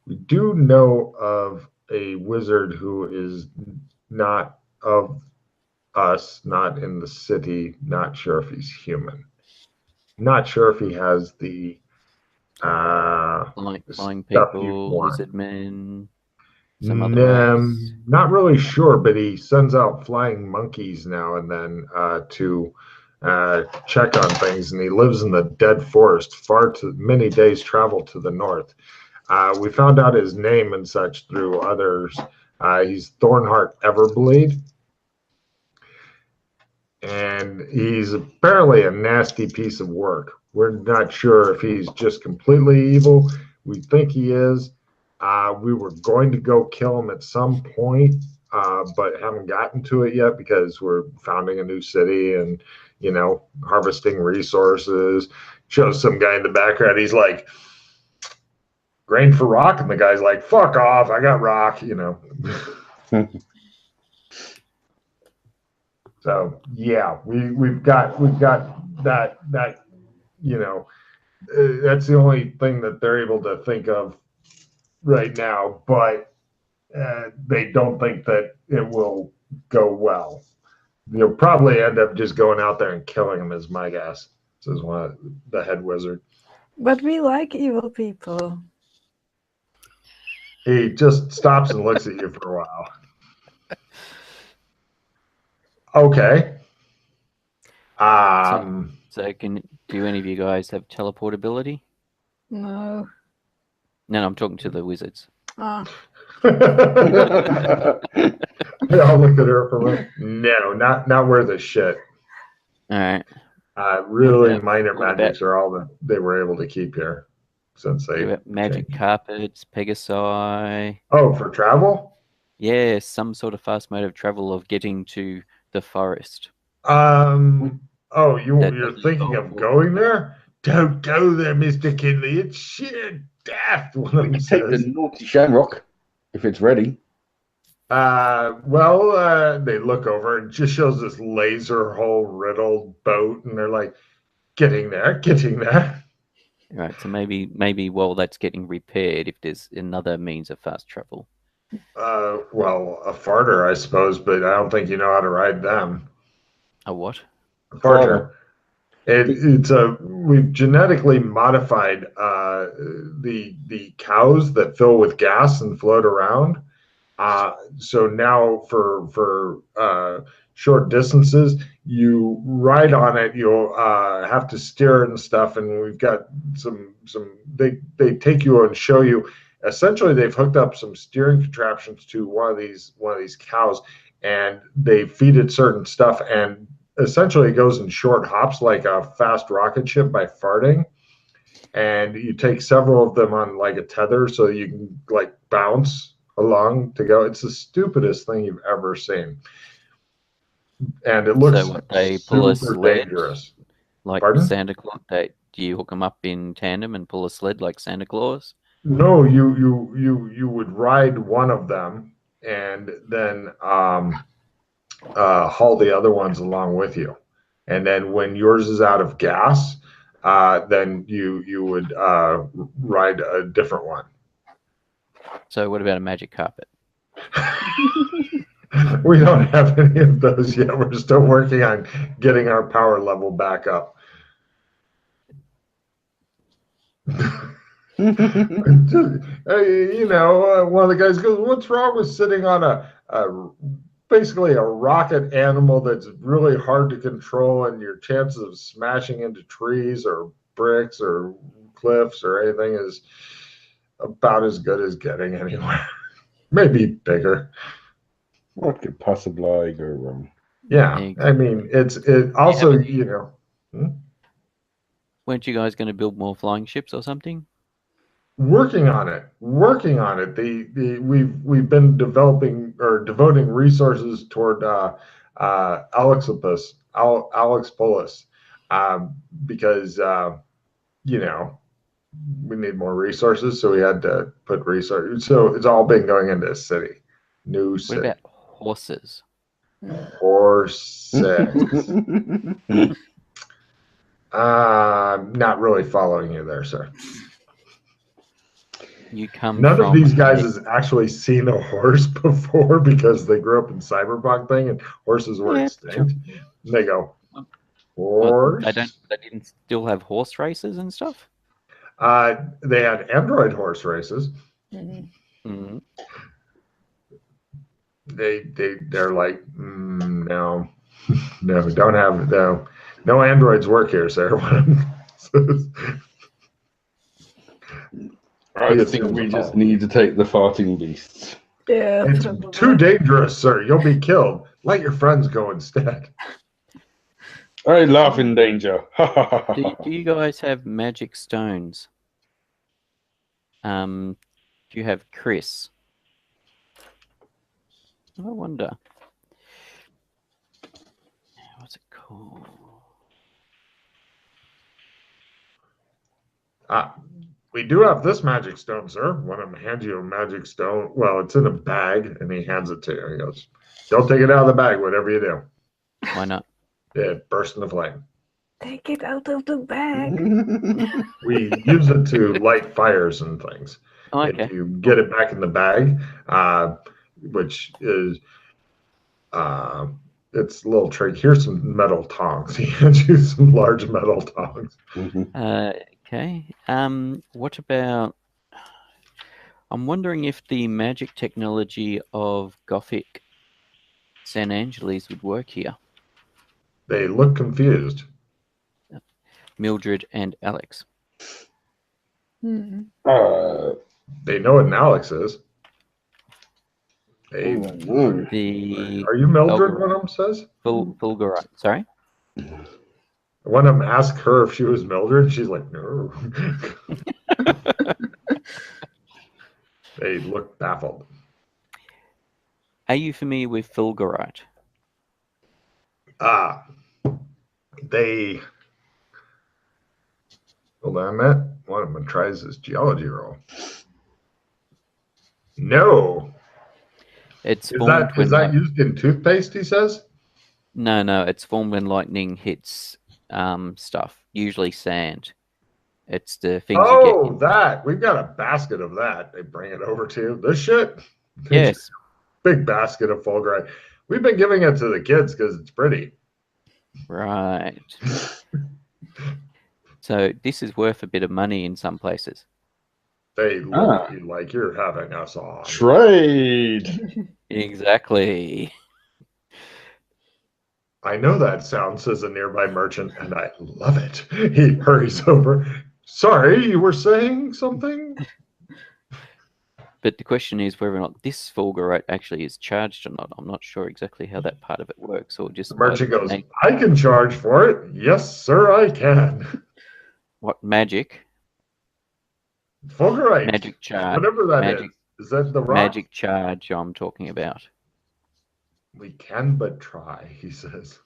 We do know of a wizard who is not of us, not in the city, not sure if he's human. Not sure if he has the Flying stuff you'd people, want. lizard men, some other race. Not really sure, but he sends out flying monkeys now and then to check on things, and he lives in the dead forest, far too many days travel to the north. We found out his name and such through others. He's Thornheart Everbleed, and he's apparently a nasty piece of work. We're not sure if he's just completely evil. We think he is. We were going to go kill him at some point, but haven't gotten to it yet because we're founding a new city and, harvesting resources. Shows some guy in the background. He's like, grain for rock. And the guy's like, fuck off. I got rock. So yeah, we've got that that's the only thing that they're able to think of right now, but they don't think that it will go well. You'll probably end up just going out there and killing him, is my guess. Says one of the head wizard. But we like evil people. He just stops and looks at you for a while. Okay. So do any of you guys have teleportability? No. No, I'm talking to the wizards. Ah. I'll look at her for a minute. No, not worth a shit. All right. Really minor magics are all that they were able to keep here since they magic carpets, Pegasi. Oh, for travel? Yeah, some sort of fast mode of travel of getting to the forest. Oh, you're thinking of going there? Don't go there, Mr. Kinley. It's sheer death. We can take the naughty shamrock if it's ready. Well, they look over and it just shows this laser hole riddled boat, and they're like, getting there. Right, so maybe while that's getting repaired, if there's another means of fast travel. Well, a farter, I suppose, but I don't think you know how to ride them. A what? A farter. We've genetically modified the cows that fill with gas and float around. So now for short distances, you ride on it. You'll have to steer and stuff. And we've got some. They take you and show you. Essentially, they've hooked up some steering contraptions to one of these cows, and they feed it certain stuff, and essentially it goes in short hops like a fast rocket ship by farting. And you take several of them on like a tether so you can like bounce along to go. It's the stupidest thing you've ever seen. And it looks they pull super dangerous. Like Pardon? Santa Claus. Do you hook them up in tandem and pull a sled like Santa Claus? No, you would ride one of them and then haul the other ones along with you. And then when yours is out of gas, then you would ride a different one. So what about a magic carpet? We don't have any of those yet. We're still working on getting our power level back up. One of the guys goes, "What's wrong with sitting on basically a rocket animal that's really hard to control, and your chances of smashing into trees or bricks or cliffs or anything is about as good as getting anywhere. Maybe bigger." What could possibly go wrong? Yeah, I mean, it also, Weren't you guys going to build more flying ships or something? Working on it. We've been developing or devoting resources toward Alex Polis, because we need more resources, so we had to put resources. So it's all been going into a city, new city. What about horses? Horses. Not really following you there, sir. You come None of from these guys a- has actually seen a horse before because they grew up in cyberpunk thing and horses were Yeah, extinct. And they go, Well, horse. They didn't still have horse races and stuff. They had android horse races. Mm. Mm. They're like, no, no, don't have no androids work here, sir. I think we just need to take the farting beasts. Yeah, It's probably. too dangerous, sir. You'll be killed. Let your friends go instead. I laugh in danger. Do you guys have magic stones? Do you have Chris? I wonder. What's it called? We do have this magic stone, sir. When I hand you a magic stone, well, it's in a bag, and he hands it to you. He goes, "Don't take it out of the bag, whatever you do." Why not? It bursts into flame. Take it out of the bag. We use it to light fires and things. Oh, okay. If you get it back in the bag, which is it's a little tricky. Here's some metal tongs. He hands you some large metal tongs. Okay. What about? I'm wondering if the magic technology of Gothic San Angeles would work here. They look confused. Mildred and Alex. Mm. They know what an Alex is. They, The are you Mildred? One of them says. Fulgurite. Sorry. One of them asked her if she was Mildred. She's like, no. They look baffled. Are you familiar with Fulgurite? They. Hold on a minute. One of them tries his geology roll. No. It's Is formed that used in toothpaste? He says. No. It's formed when lightning hits stuff. Usually sand. It's the things you get. Oh, that we've got a basket of that. They bring it over to you. This shit. Yes. Big basket of fulgurite. We've been giving it to the kids because it's pretty. Right. So this is worth a bit of money in some places. They look at you like you're having us on. Trade. Exactly. I know that sound, says a nearby merchant, and I love it. He hurries over. Sorry, you were saying something? But the question is whether or not this fulgurite actually is charged or not. I'm not sure exactly how that part of it works, or just The merchant goes, I can charge for it. Yes, sir, I can. What magic? Fulgurite. Magic charge. Whatever that magic, is that the rock? Magic charge I'm talking about. We can but try, he says.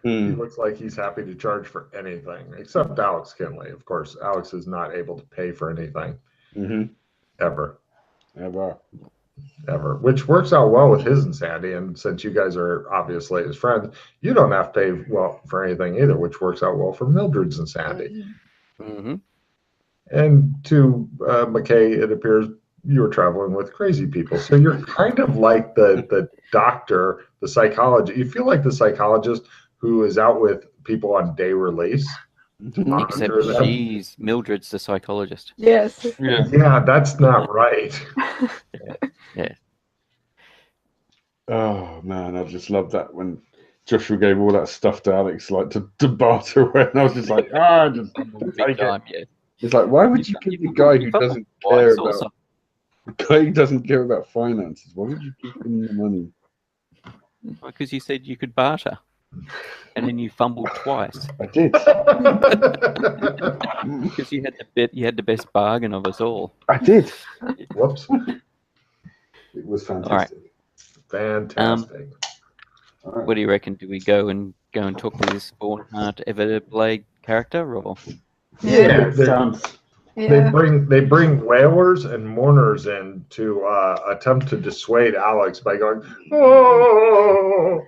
He looks like he's happy to charge for anything, except Alex Kinley. Of course, Alex is not able to pay for anything. Ever. Which works out well with his insanity. And since you guys are obviously his friends, you don't have to pay well for anything either, which works out well for Mildred's insanity. And to McKay, it appears you were traveling with crazy people. So you're kind of like the doctor, the psychologist. You feel like the psychologist who is out with people on day release. Except Mildred's the psychologist. Yes. Yeah, that's not right. Yeah. Oh man, I just love that when Joshua gave all that stuff to Alex, like to barter away, and I was just like, just take it. Yeah. It's like, why would you give the guy who doesn't care about the guy who doesn't care about finances? Why would you give him the money? Because you said you could barter, and then you fumbled twice. I did. Because you had the best bargain of us all. I did. Whoops. It was fantastic. Fantastic. What do you reckon? Do we go and talk to this Bornhart Everblade character, or? Yeah, Yeah. they bring wailers and mourners in to attempt to dissuade Alex by going, oh,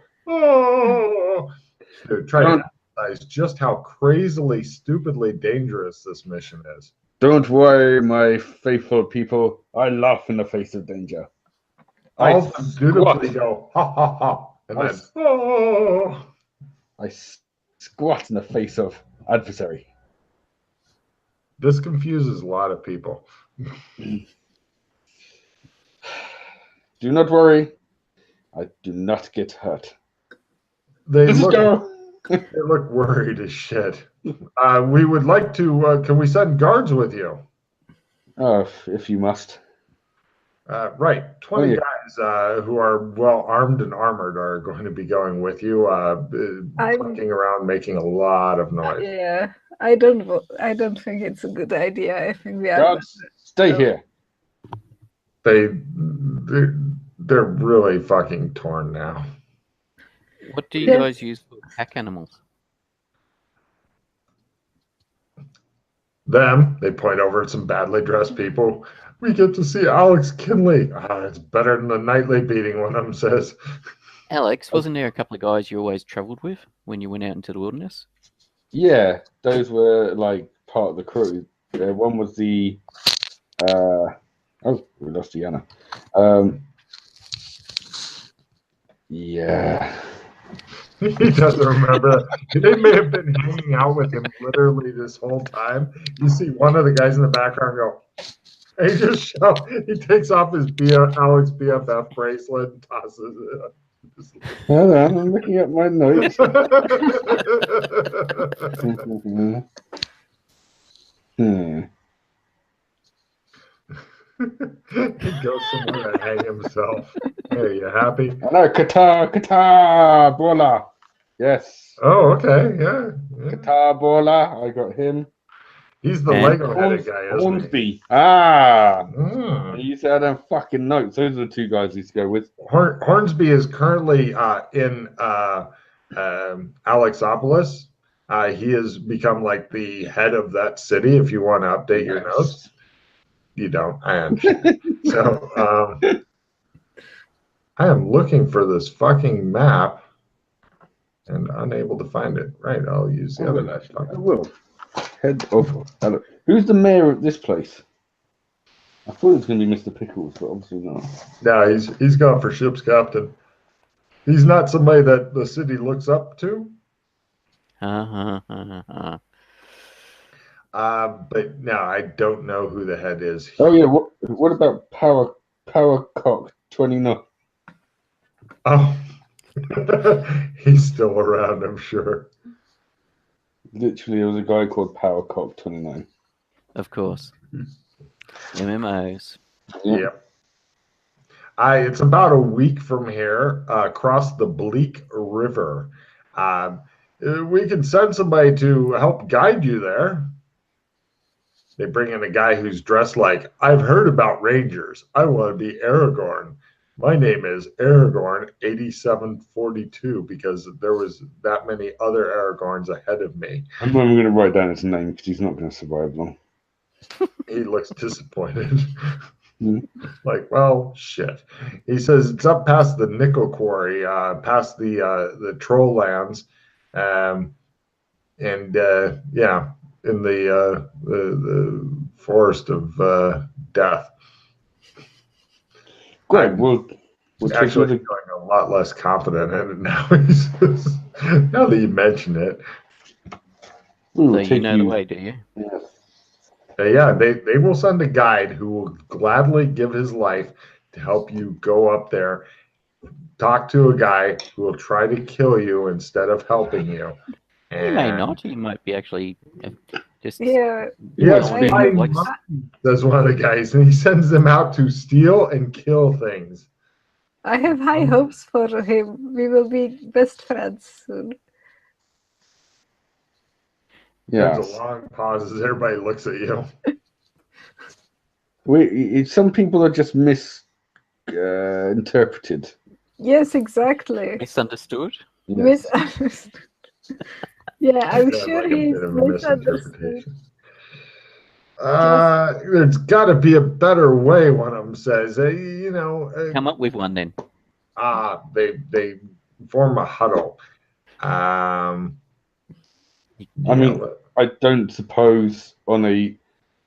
to try to realize just how crazily, stupidly dangerous this mission is. Don't worry, my faithful people. I laugh in the face of danger. All of them dutifully go, ha ha ha, and then, oh. I squat in the face of adversary. This confuses a lot of people. Do not worry. I do not get hurt. They Let's look, go. they look worried as shit. We would like to, can we send guards with you? Oh, if you must. Right, 20 yeah. guys who are well armed and armored are going to be going with you, clicking around, making a lot of noise. Yeah, I don't think it's a good idea. I think we are. Guards, stay here. They're really fucking torn now. What do you guys use for pack animals? Them, they point over at some badly dressed people. We get to see Alex Kinley. It's better than the nightly beating, one of them says. Alex, wasn't there a couple of guys you always travelled with when you went out into the wilderness? Yeah, those were like part of the crew. One was the oh, we lost Deanna. Yeah. He doesn't remember. They may have been hanging out with him literally this whole time. You see one of the guys in the background go, and he takes off his Alex BFF bracelet and tosses it. Hold on, I'm looking at my notes. He goes somewhere to hang himself. Hey, you happy? No, Qatar Bola. Yes. Oh, okay, yeah. Qatar Bola. I got him. He's the Lego-headed guy, isn't Hornsby. he? You said them fucking notes. Those are the two guys he's to go with. Hornsby is currently in Alexopolis. He has become like the head of that city. If you want to update your notes, you don't. I understand. So I am looking for this fucking map and unable to find it. Right, I'll use the other laptop. I will. Head of who's the mayor of this place? I thought it was going to be Mr. Pickles, but obviously not. No, he's gone for ship's captain. He's not somebody that the city looks up to. But no, I don't know who the head is. Oh yeah, what about Powercock 29? Oh, he's still around, I'm sure. Literally, there was a guy called Powercock 29. Of course. MMOs. Yep. It's about a week from here, across the Bleak River. We can send somebody to help guide you there. They bring in a guy who's dressed like, I've heard about Rangers. I want to be Aragorn. My name is Aragorn 8742 because there was that many other Aragorns ahead of me. I'm not even going to write down his name because he's not going to survive long. He looks disappointed. Like, well, shit. He says it's up past the nickel quarry, past the troll lands, yeah, in the forest of death. Great. We'll actually feeling a lot less confident in it now. Now that you mention it. So you know the way, do you? Yeah, they will send a guide who will gladly give his life to help you go up there, talk to a guy who will try to kill you instead of helping you. And he may not. He might be actually just... Yeah. Yes, that's one of the guys, and he sends them out to steal and kill things. I have high hopes for him. We will be best friends soon. Yeah. There's a long pause as everybody looks at you. Some people are just misinterpreted. Yes, exactly. Misunderstood? Yes. Misunderstood. Yeah, I'm sure he's misunderstood. There's got to be a better way, one of them says. Come up with one then. They form a huddle. I mean, Yeah, I don't suppose on a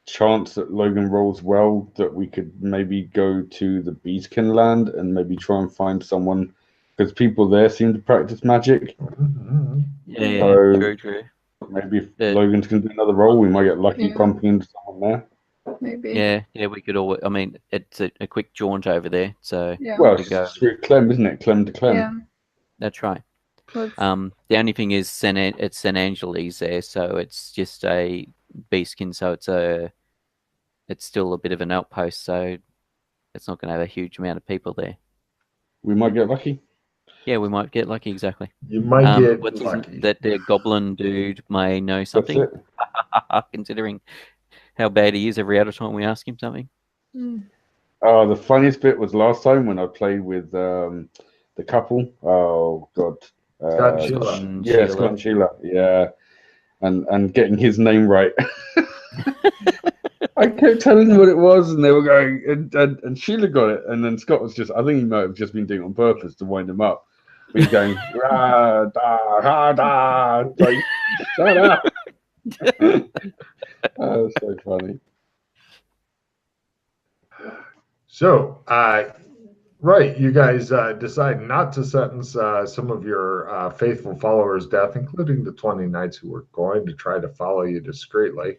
chance that Logan rolls well that we could maybe go to the Beastkin land and maybe try and find someone, because people there seem to practice magic. mhm. Yeah, So true. maybe if Yeah. Logan's can do another roll, we might get lucky Yeah. bumping into someone there. Maybe. Yeah, we could always. I mean, it's a quick jaunt over there, so Yeah. Well, we it's go. through Clem, isn't it? Clem to Clem. Yeah. That's right. Let's, The only thing is, it's San Angeles there, so it's just a beastkin, so it's still a bit of an outpost, so it's not going to have a huge amount of people there. We might get lucky. Yeah, we might get lucky. Exactly. You might get What's lucky. that? The goblin dude may know That's something. it. Considering how bad he is every other time we ask him something. Oh, the funniest bit was last time when I played with the couple. Oh God, Scott and Sheila. Yeah, Scott and Sheila. Yeah, and getting his name right. I kept telling them what it was, and they were going, and Sheila got it, and then Scott was just, I think he might have just been doing it on purpose to wind him up. He's going, rah, da, ha, da, like, shut up. Oh, so funny. So, right, you guys decide not to sentence some of your faithful followers' death, including the 20 knights who were going to try to follow you discreetly.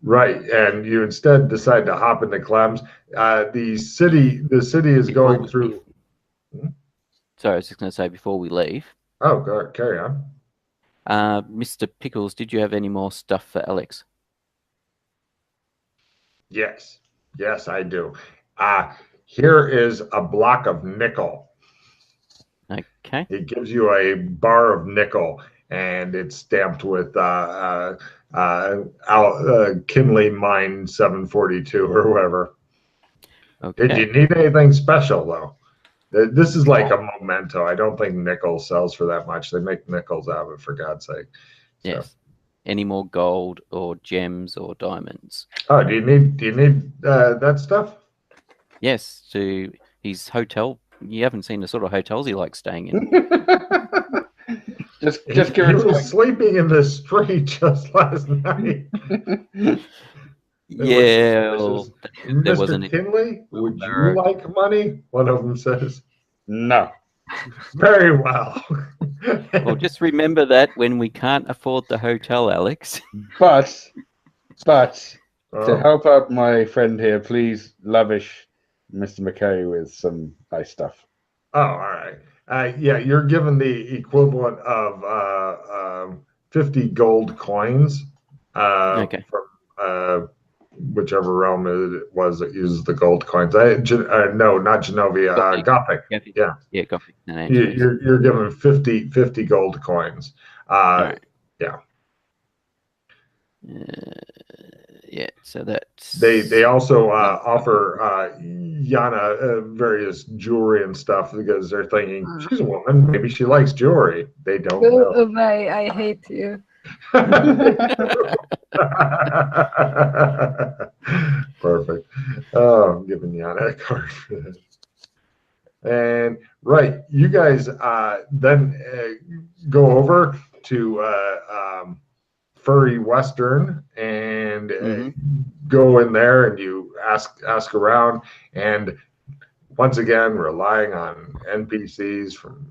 Right, and you instead decide to hop into Clem's. The city is going through. Sorry, I was just going to say before we leave. Oh, go carry on. Mr. Pickles, did you have any more stuff for Alex? Yes, I do. Here is a block of nickel. Okay. It gives you a bar of nickel, and it's stamped with Kinley Mine 742 or whatever. Okay. Did you need anything special, though? This is like a memento. I don't think nickel sells for that much. They make nickels out of it, for God's sake. So. Yes. Any more gold or gems or diamonds? Oh, do you need that stuff? Yes, to his hotel. You haven't seen the sort of hotels he likes staying in. just He give was sleeping in the street just last night. Yeah, there Mr. wasn't. Kinley, would you like money? One of them says. No. Very well. Well, just remember that when we can't afford the hotel, Alex. But to Oh. help out my friend here, please lavish Mr. McKay with some nice stuff. Oh, all right. Yeah, you're given the equivalent of 50 gold coins Okay. from whichever realm it was that uses the gold coins. No, not Genovia. Gothic. Yeah. Yeah, Gothic. No, You're given 50 gold coins. all right. Yeah. Yeah, so that's... They also offer Yana various jewelry and stuff because they're thinking she's a woman, maybe she likes jewelry. They don't go know. away. I hate you. Perfect. Oh, I'm giving Yana a card for this. And right, you guys then go over to Furry Western and go in there and you ask around, and once again relying on NPCs from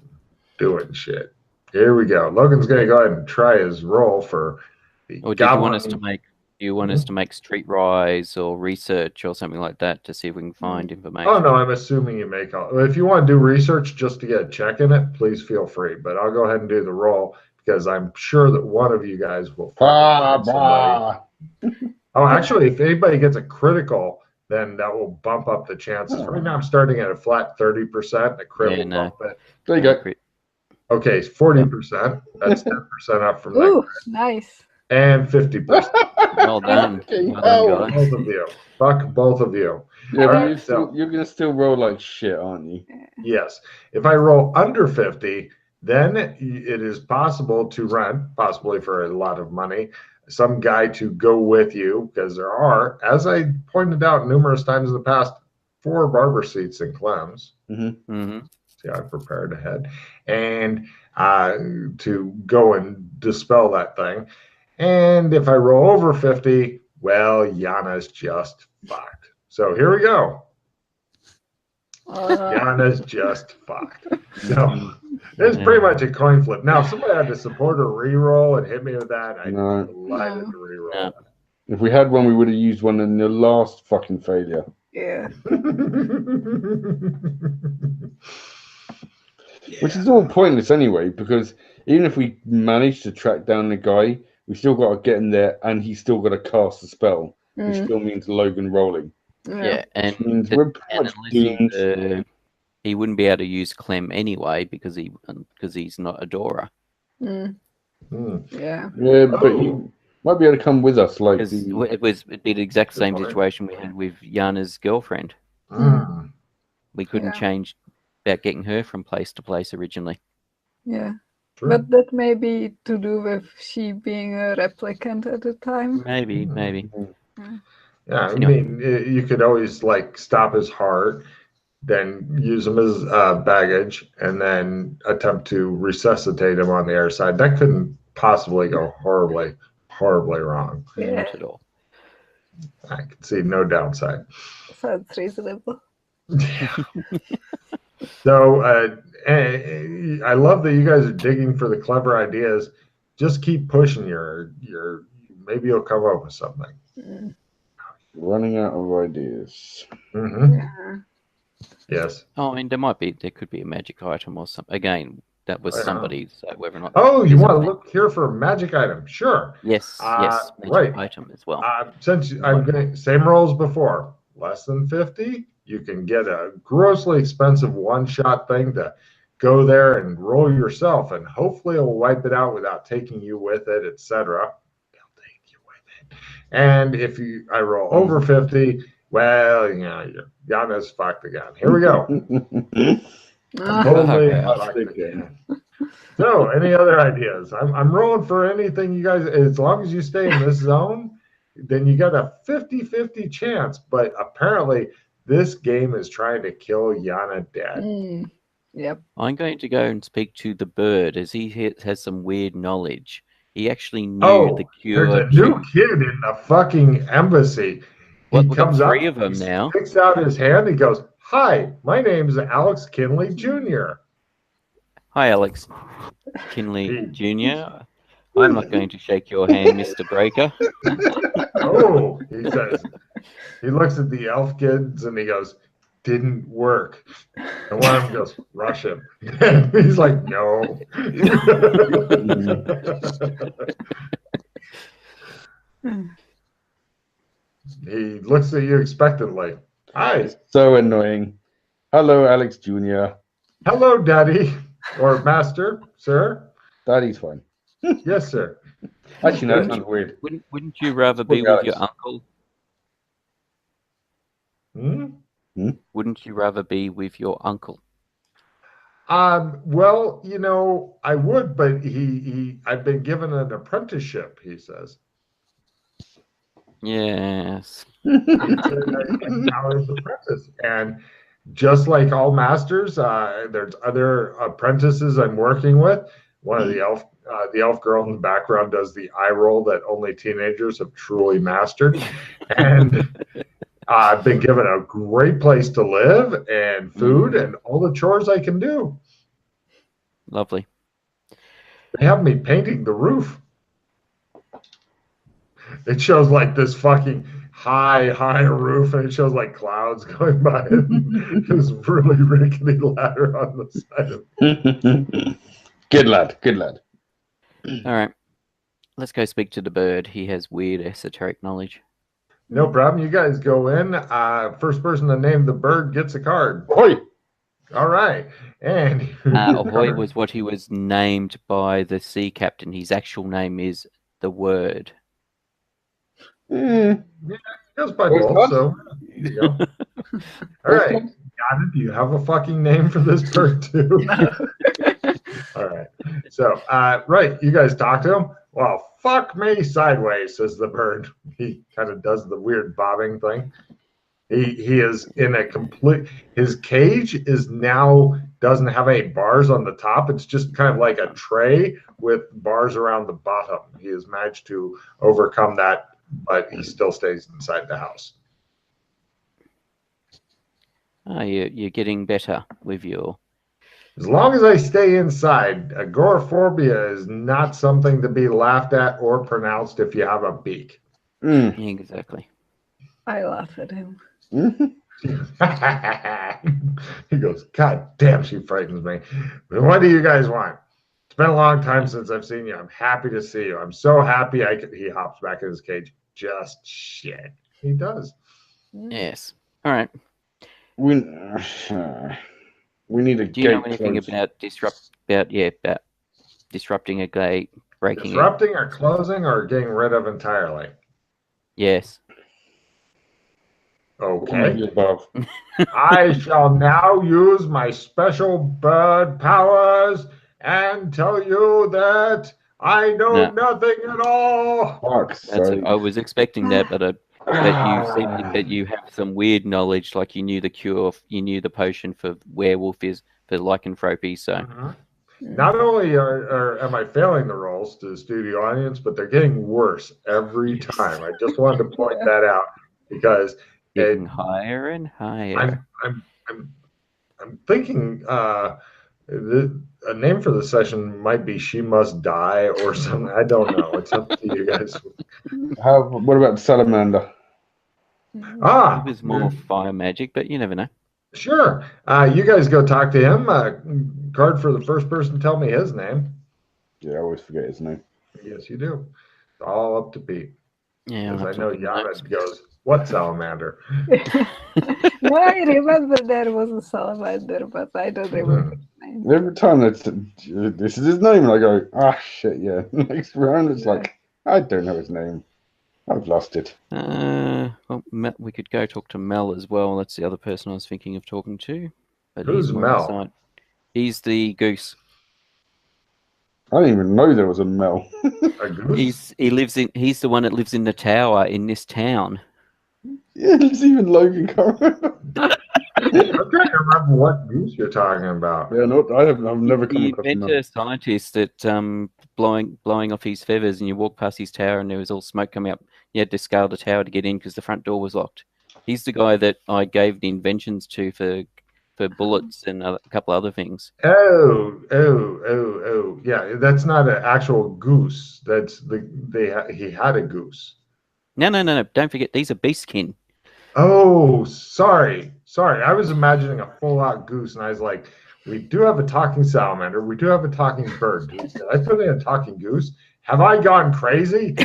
doing shit. Here we go. Logan's gonna go ahead and try his roll for the Or did goblin. you want us to make? Do you want us to make streetwise or research or something like that to see if we can find information? Oh no, I'm assuming you make all. If you want to do research just to get a check in it, please feel free. But I'll go ahead and do the roll because I'm sure that one of you guys will find somebody. Oh, actually, if anybody gets a critical, then that will bump up the chances. Right now, I'm starting at a flat 30%. A crit will bump it. There you go. Okay, 40%. That's 10% up from Ooh, that. nice. And 50%. Well done. Well done, guys. Both of you. Fuck both of you. Yeah, All but right, you're gonna still roll like shit, aren't you? Yes. If I roll under 50, then it is possible to rent, possibly for a lot of money, some guy to go with you, because there are, as I pointed out numerous times in the past, 4 barber seats in Clem's. See, I prepared ahead. And to go and dispel that thing. And if I roll over 50, well, Yana's just fucked. So here we go. Yana's just fucked. So it's pretty much a coin flip. Now, if somebody had to support a reroll and hit me with that, I'd be delighted to reroll. No. If we had one, we would have used one in the last fucking failure. Yeah. Which is all pointless anyway, because even if we manage to track down the guy, we still got to get in there, and he's still got to cast a spell, which still means Logan rolling. Yeah, and, Means we're pretty much doomed. He wouldn't be able to use Clem anyway because he's not a Dora. Yeah. Yeah, but you might be able to come with us, like it'd be the exact same situation we had with Yana's girlfriend. We couldn't change about getting her from place to place originally. Yeah. True. But that may be to do with she being a replicant at the time. Maybe. Yeah, I mean, you could always like stop his heart, then use him as baggage, and then attempt to resuscitate him on the air side. That couldn't possibly go horribly wrong. Yeah. Not at all. I can see no downside. Sounds reasonable. So I love that you guys are digging for the clever ideas. Just keep pushing your maybe you'll come up with something. Running out of ideas. Yeah. Yes. Oh, I mean, there could be a magic item or something. Again, that was somebody, so whether or not. Oh, you want to look here for a magic item? Sure. Yes, magic item as well. Since I'm going same rolls before, less than 50, you can get a grossly expensive one-shot thing to go there and roll yourself, and hopefully it'll wipe it out without taking you with it, etc. They'll take you with it. And if I roll over 50, well, Yana's fucked again. Here we go. So, any other ideas? I'm rolling for anything you guys, as long as you stay in this zone, then you got a 50-50 chance, but apparently this game is trying to kill Yana dead. Yep. I'm going to go and speak to the bird, as he has some weird knowledge. He actually knew the cure. There's a new kid in the fucking embassy. Well, He we've got comes up, three of them now. sticks out his hand, he goes, "Hi, my name's Alex Kinley Jr." Hi, Alex Kinley Jr. I'm not going to shake your hand, Mr. Breaker. Oh, he says. He looks at the elf kids and he goes, "Didn't work." And one of them goes, "Rush him." And he's like, "No." He looks at you expectantly. "Hi." So annoying. Hello, Alex Jr. "Hello, Daddy." Or "Master, sir." Daddy's fine. "Yes, sir." Actually, no, that sounds weird. Wouldn't you rather be with your uncle? Wouldn't you rather be with your uncle? Well, I would, but I've been given an apprenticeship, he says. Yes. Knowledge apprentice. And just like all masters, there's other apprentices I'm working with. One of the elf girl in the background does the eye roll that only teenagers have truly mastered. And I've been given a great place to live and food and all the chores I can do. Lovely. They have me painting the roof. It shows like this fucking high roof, and it shows like clouds going by and this really rickety ladder on the side of it. Good lad. All right. Let's go speak to the bird. He has weird esoteric knowledge. No problem. You guys go in. First person to name the bird gets a card. Ahoy! All right. And Ahoy was what he was named by the sea captain. His actual name is the Word. Yeah, it goes by both, so there you go. All right. Got it. Do you have a fucking name for this bird too? All right. So, right, you guys talk to him? Well, fuck me sideways, says the bird. He kind of does the weird bobbing thing. He is in a his cage is now doesn't have any bars on the top. It's just kind of like a tray with bars around the bottom. He has managed to overcome that, but he still stays inside the house. Oh, you're getting better with your. As long as I stay inside, agoraphobia is not something to be laughed at or pronounced if you have a beak. Exactly. I laugh at him. He goes, God damn, she frightens me. But what do you guys want? It's been a long time since I've seen you. I'm happy to see you. I'm so happy he hops back in his cage. Just shit. He does. Yes. All right. We need a Do you know gate anything closed. about disrupting a gate, breaking it? Disrupting or closing or getting rid of entirely? Yes. All of Okay. the above. I shall now use my special bird powers and tell you that I know No. nothing at all. Fuck's sake. I was expecting that, but you seem that you have some weird knowledge, like you knew the cure, you knew the potion for werewolf is for lycanthropy. So Mhm. Not only am I failing the rolls to the studio audience, but they're getting worse every time. I just wanted to point that out because getting higher and higher. I'm thinking a name for the session might be "She Must Die" or something. I don't know. It's up to you guys. What about the salamander? Ah, It was more fire magic, but you never know. sure. You guys go talk to him. Card for the first person to tell me his name. Yeah, I always forget his name. Yes, you do. It's all up to Pete. Yeah, Because I know Yana goes, "What salamander?" No, I remember there was a salamander, but I don't remember his name. Every time this is his name, and I go, ah, shit, yeah. Next round, it's like, I don't know his name. I've lost it. Well, we could go talk to Mel as well. That's the other person I was thinking of talking to. But Who's he's more on the Mel? side. He's the goose. I didn't even know there was a Mel. A goose? He's the one that lives in the tower in this town. Yeah, it's even Logan Carver. I'm trying to remember what goose you're talking about. Yeah, I've never come The across him. inventor scientist that blowing off his feathers, and you walk past his tower, and there was all smoke coming up. You had to scale the tower to get in because the front door was locked. He's the guy that I gave the inventions to for bullets and a couple other things. Oh. Yeah, that's not an actual goose. That's he had a goose. No. Don't forget, these are beastkin. Oh, sorry. I was imagining a full-out goose, and I was like, we do have a talking salamander. We do have a talking bird. Did I put in a talking goose? Have I gone crazy?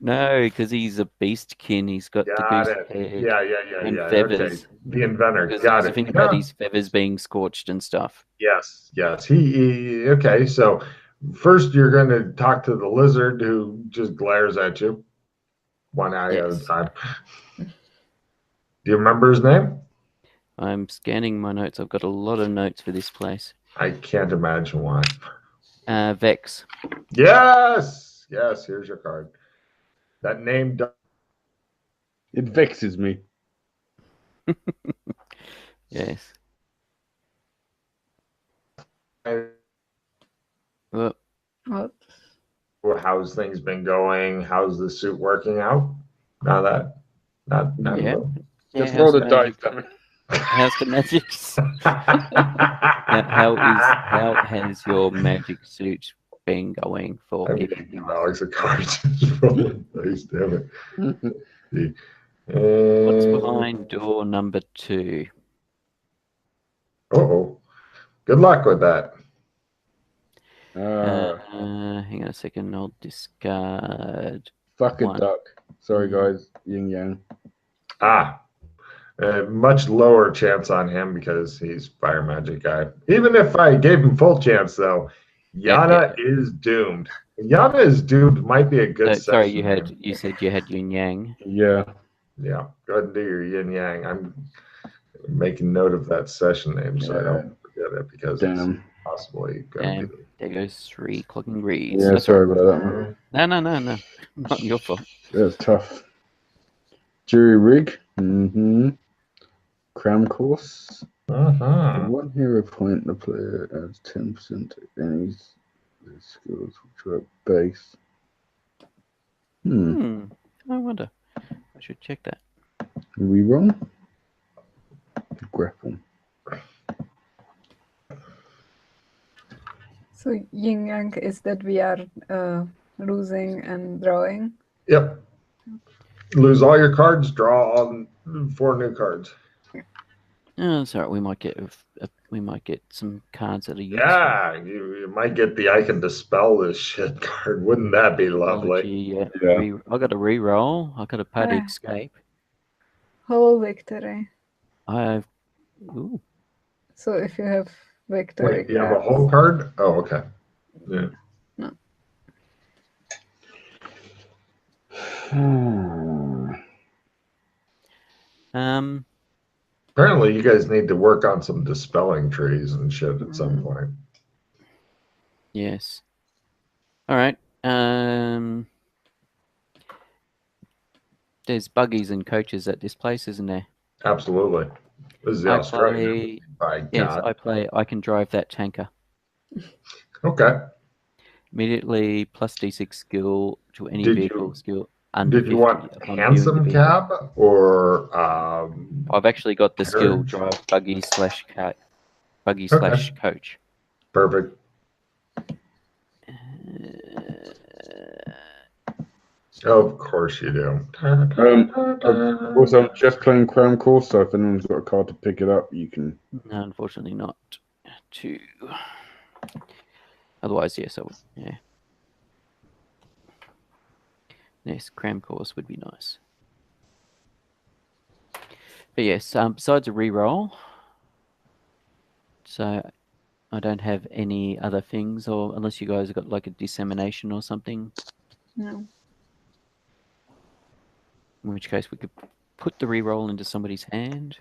No, because he's a beastkin. He's got the goose head. Yeah. And feathers. Okay. The inventor. Because Got there's a it. thing about his feathers being scorched and stuff. Yes. He okay, so first you're going to talk to the lizard who just glares at you one eye at a time. Do you remember his name? I'm scanning my notes. I've got a lot of notes for this place. I can't imagine why. Vex. Yes, here's your card. That name It vexes me. Yes. Well, What? how's things been going? How's the suit working out? Now that not yeah. Just how's roll the the dice, magic? damn it. How's the magic? How has your magic suit been going for I'm people? giving Alex a card. Rolling dice, damn it. What's behind door number 2? Oh, good luck with that. Hang on a second. I'll discard. Fuck a one. duck. Sorry, guys. Yin yang. Much lower chance on him because he's fire magic guy. Even if I gave him full chance, though, Yana is doomed. Yana is doomed might be a good Sorry, session you said you had yin yang. Yeah. Yeah, go ahead and do your yin yang. I'm making note of that session name so I don't forget it because it's possibly going to be. There goes 3 clocking reads. Yeah, sorry about that, man. No. Not your fault. That's tough. Jury rig. Cram course. One hero point, the player adds 10% to any skills which are at base. I wonder. I should check that. Reroll? Grapple. So yin yang is that we are losing and drawing. Yep. Lose all your cards, draw on 4 new cards. Oh, it's all right. We might get some cards that are useful. Yeah, you might get the I can dispel this shit card. Wouldn't that be lovely? Yeah. Yeah. I got a reroll. I got a party escape. Whole victory. I have. Ooh. So if you have victory Wait, you have a cards. whole card? Oh, okay. Yeah. Apparently, you guys need to work on some dispelling trees and shit at some point. Yes. All right. There's buggies and coaches at this place, isn't there? Absolutely. This is the Australian. By Yes, God. I can drive that tanker. Okay. Immediately plus D6 skill to any Did vehicle you- skill under Did you 50 want upon viewing the handsome vehicle. cab or I've actually got the skill carriage? drive buggy slash coach. Perfect. Of course you do. Also, I'm just playing Crown Course, so if anyone's got a card to pick it up, you can. No, unfortunately not. Otherwise, yes, I would. Yeah. Yes, cram course would be nice. But yes, besides a reroll, so I don't have any other things, or unless you guys have got like a dissemination or something. No. In which case, we could put the reroll into somebody's hand.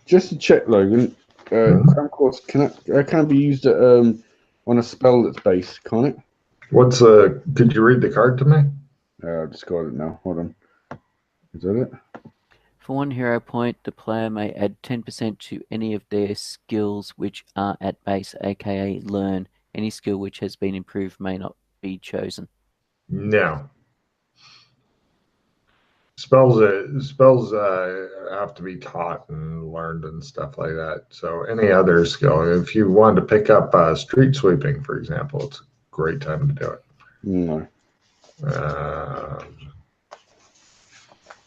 Just to check, Logan, Crown Course can be used on a spell that's base, can't it? Could you read the card to me? I've just got it now. Hold on. Is that it? For 1 hero point, the player may add 10% to any of their skills which are at base, aka learn. Any skill which has been improved may not be chosen. No. Spells have to be taught and learned and stuff like that. So any other skill, if you wanted to pick up street sweeping, for example, it's a great time to do it. No.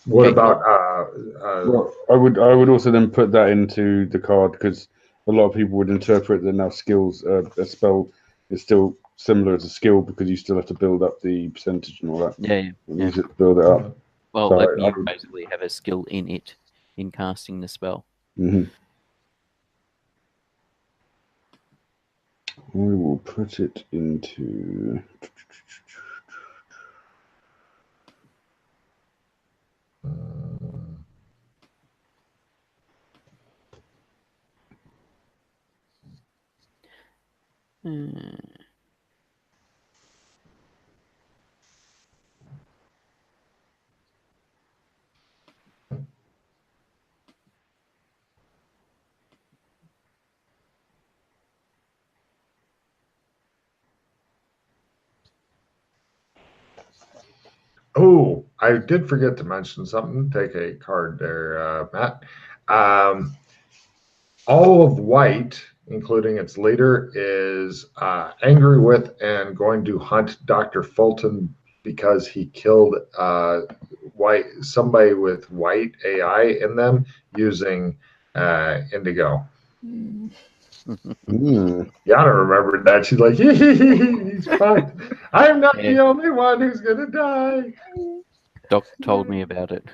What about? Well, I would also then put that into the card because a lot of people would interpret that now skills a spell is still similar as a skill because you still have to build up the percentage and all that. Yeah. Use it to build it up. Well, So like you basically have a skill in it, in casting the spell. I will put it into. Oh, I did forget to mention something. Take a card there, Matt. All of white, including its leader, is angry with and going to hunt Dr. Fulton because he killed somebody with white AI in them using indigo. Yana remembered that. She's like, he's fucked. I'm not the only one who's gonna die. Doc told me about it.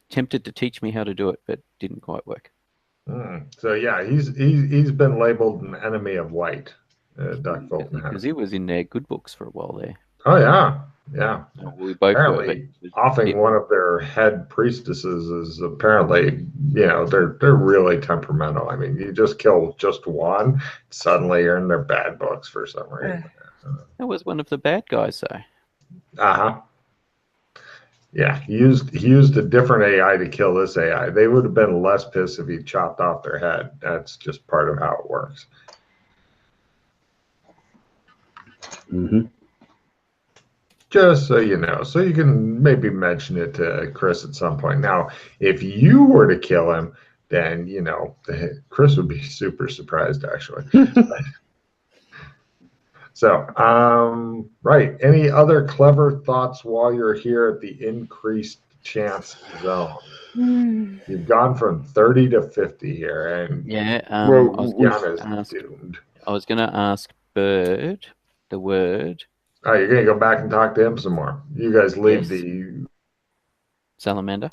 Tempted to teach me how to do it, but didn't quite work. So yeah, he's been labeled an enemy of white. Doc Fulton because he was in their good books for a while there. Oh yeah. We both apparently were, offing one of their head priestesses is apparently, they're really temperamental. I mean, you just kill just one, suddenly you're in their bad books for some reason. That was one of the bad guys, though. Yeah, he used a different AI to kill this AI. They would have been less pissed if he chopped off their head. That's just part of how it works. Mm-hmm. Just so you know, so you can maybe mention it to Chris at some point. Now, if you were to kill him, then Chris would be super surprised actually. So, right. Any other clever thoughts while you're here at the increased chance zone? You've gone from 30 to 50 here, and Yeah. Well, Tiana's doomed. I was gonna ask Bird the word Oh, you're gonna go back and talk to him some more. You guys leave Yes. the. salamander.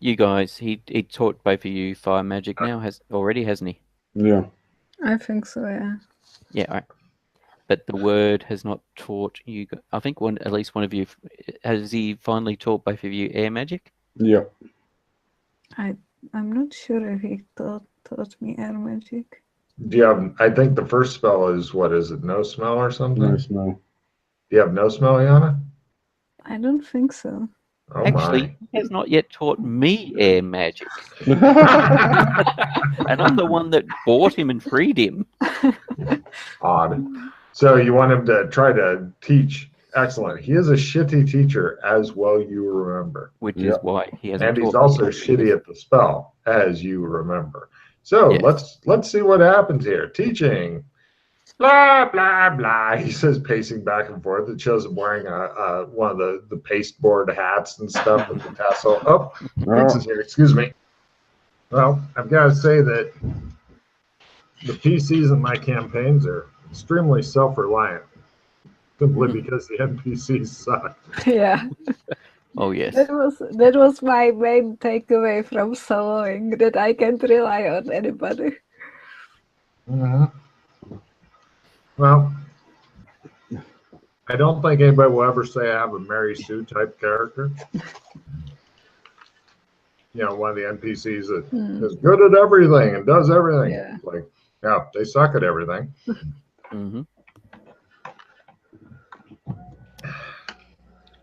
You guys, he taught both of you fire magic now, hasn't he? yeah. I think so, yeah. Yeah, all right. But the word has not taught you. I think at least one of you has he finally taught both of you air magic. Yeah. I'm not sure if he taught me air magic. Do you have? I think the first spell is what is it? No smell or something? No smell. Do you have no smell, Yana? I don't think so. Oh Actually, he has not yet taught me air magic, my! and I'm the one that bought him and freed him. Odd. So you want him to try to teach? Excellent. He is a shitty teacher, as well you remember. Which Yeah. is why he hasn't And he's taught me also yet. shitty at the spell, as you remember. So Yes. let's see what happens here. Teaching. Blah blah blah. He says, pacing back and forth. It shows him wearing one of the pasteboard hats and stuff with the tassel. Oh, Fix is here. Excuse me. Well, I've got to say that the PCs in my campaigns are extremely self-reliant, simply because the NPCs suck. Yeah. Oh yes. That was my main takeaway from soloing, that I can't rely on anybody. Mm-hmm. Well, I don't think anybody will ever say I have a Mary Sue type character. One of the NPCs that is good at everything and does everything. Yeah. Like, yeah, they suck at everything. Mm-hmm.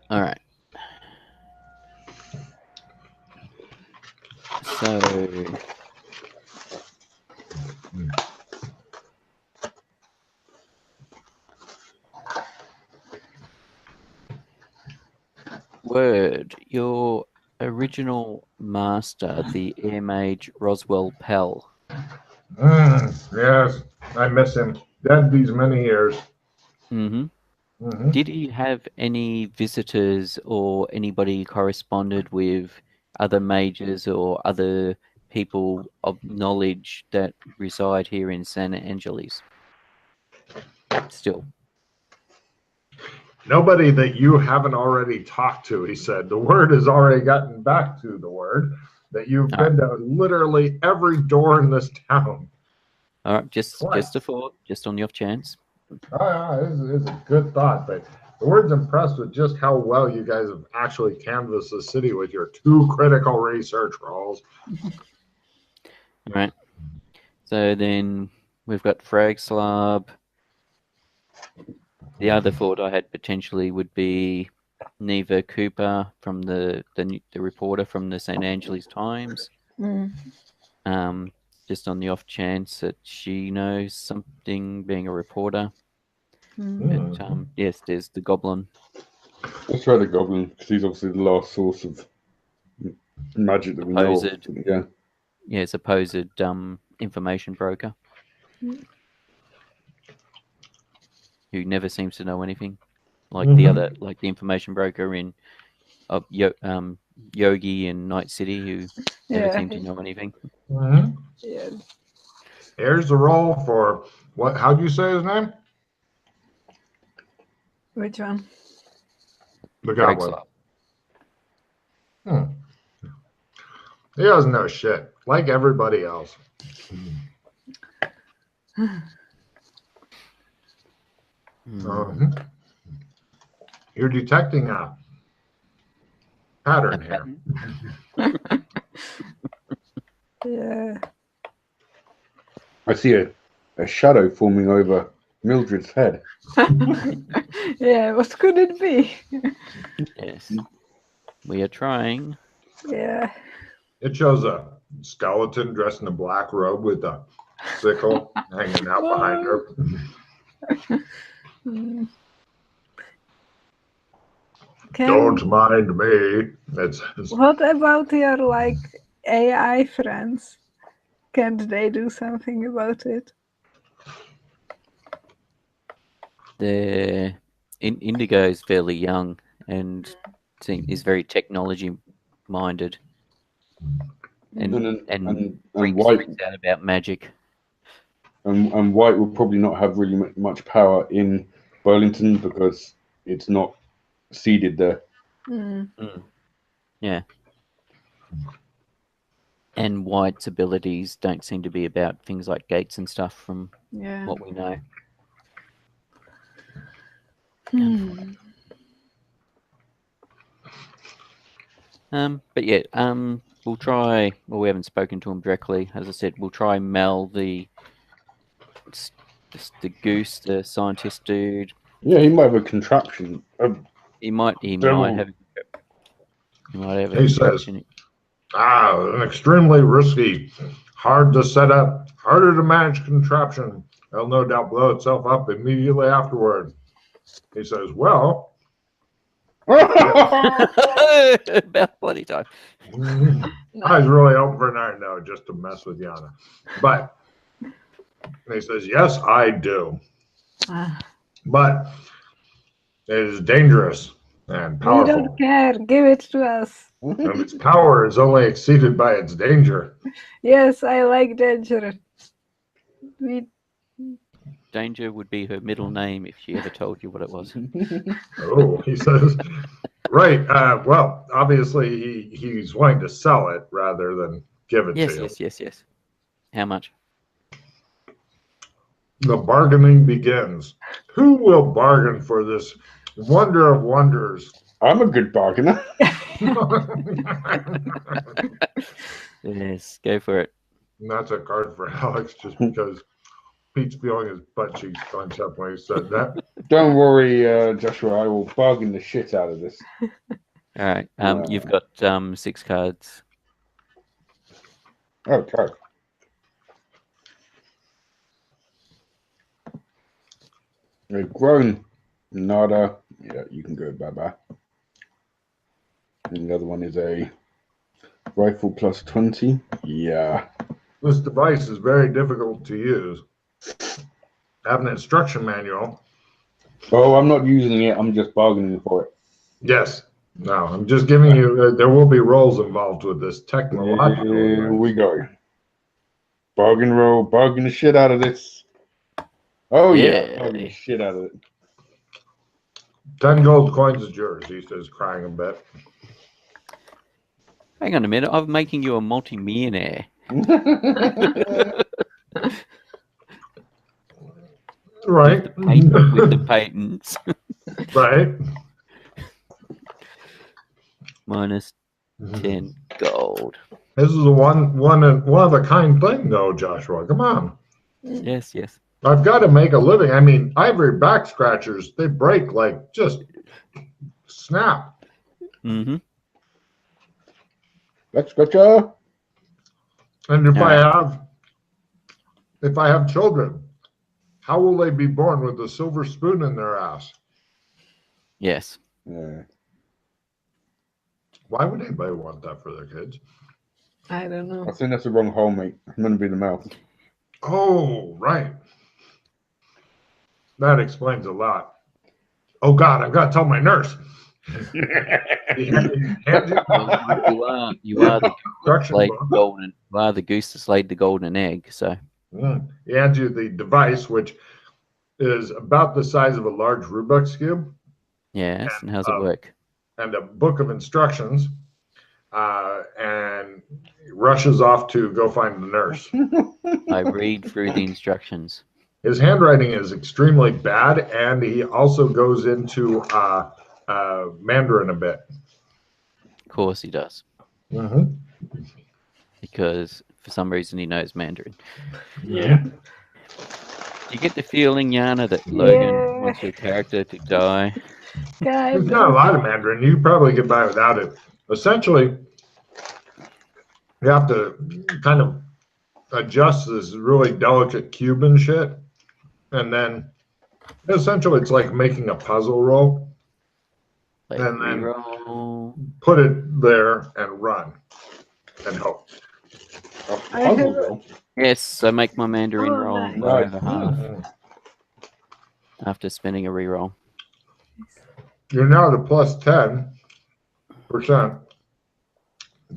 All right. So word, your original master, the air mage Roswell Pell. Yes, I miss him. Dead these many years. Mm-hmm. Mm-hmm. Did he have any visitors or anybody corresponded with other mages or other people of knowledge that reside here in San Angeles? Still. Nobody that you haven't already talked to, he said. The word has already gotten back to the word that you've been to literally every door in this town. All right, just Twice. a thought, just on the off chance. This is a good thought, but the word's impressed with just how well you guys have actually canvassed the city with your 2 critical research rolls. All right. So then we've got Frag Slab. The other thought I had potentially would be Neva Cooper from the reporter from the St. Angeles Times. Just on the off chance that she knows something, being a reporter. But yes, there's the Goblin. Let's try the Goblin, because he's obviously the last source of magic that we know of. Yeah. Yeah, supposed information broker who never seems to know anything, like the information broker in Yogi and Night City, who never seem to know anything. Yeah. Here's the roll for what? How'd you say his name? Which one? The Goblin. He doesn't know shit, like everybody else. You're detecting a pattern here. Yeah. I see a shadow forming over Mildred's head. Yeah, what could it be? Yes. We are trying. Yeah. It shows a skeleton dressed in a black robe with a sickle hanging out behind her. Hmm. Don't mind me. What about your AI friends? Can't they do something about it? Indigo is fairly young and is very technology minded and And freaks White out about magic. and White will probably not have really much power in Burlington because it's not seeded there. Yeah. And White's abilities don't seem to be about things like gates and stuff from what we know. But yeah, we'll try. Well, we haven't spoken to him directly. As I said, we'll try Mel, the goose, the scientist dude. Yeah, he might have a contraption. He might have. He might have a He says, contraption. an extremely risky, hard to set up, harder to manage contraption. It'll no doubt blow itself up immediately afterward. He says, well, About bloody time. I was really hoping for an iron no, just to mess with Yana. But he says, yes, I do. But it is dangerous and We powerful. don't care. Give it to us. And its power is only exceeded by its danger. Yes, I like danger. Danger would be her middle name if she ever told you what it was. Oh, he says, right. Well, obviously he's wanting to sell it rather than give it to you. Yes. How much? The bargaining begins. Who will bargain for this wonder of wonders? I'm a good bargainer. Yes, go for it. And that's a card for Alex just because Pete's feeling his butt cheeks clench up when he said that. Don't worry, Joshua. I will bargain the shit out of this. All right. You've got 6 cards. Okay. A grown. Nada. Yeah, you can go bye-bye. And the other one is a rifle plus 20. Yeah. This device is very difficult to use. I have an instruction manual. Oh, I'm not using it. I'm just bargaining for it. Yes. No, I'm just giving you, there will be rolls involved with this technological. Here we go. Bargain roll. Bargain the shit out of this. Oh, yeah. Bargain the shit out of it. 10 gold coins is yours, he says, crying a bit. Hang on a minute. I'm making you a multi-millionaire. Right. With the patents. Right. Minus 10 gold. This is a one of a kind thing, though, Joshua. Come on. Yes. I've got to make a living. I mean, ivory back scratchers, they break like just snap. Mm-hmm. Back scratcher. And if I have children, how will they be born with a silver spoon in their ass? Yes. Yeah. Why would anybody want that for their kids? I don't know. I think that's the wrong hole, mate. I'm going to be the mouth. Oh, right. That explains a lot. Oh, God, I've got to tell my nurse. You are the goose that's laid the golden egg. So he hands you the device, which is about the size of a large Rubik's cube. Yes, and how's it work? And a book of instructions, and rushes off to go find the nurse. I read through the instructions. His handwriting is extremely bad, and he also goes into Mandarin a bit. Of course he does. Mm-hmm. Because for some reason he knows Mandarin. Yeah. You get the feeling, Yana, that Logan Yeah. wants your character to die. There's Kind not a of. lot of Mandarin. You probably get by without it. Essentially, you have to kind of adjust this really delicate Cuban shit, and then essentially it's like making a puzzle roll, Like and then reroll. put it there and run and hope. I have Puzzle roll. Yes, I make my Mandarin Oh, roll nice. by Nice. over half after spending a reroll. You're now at a plus 10%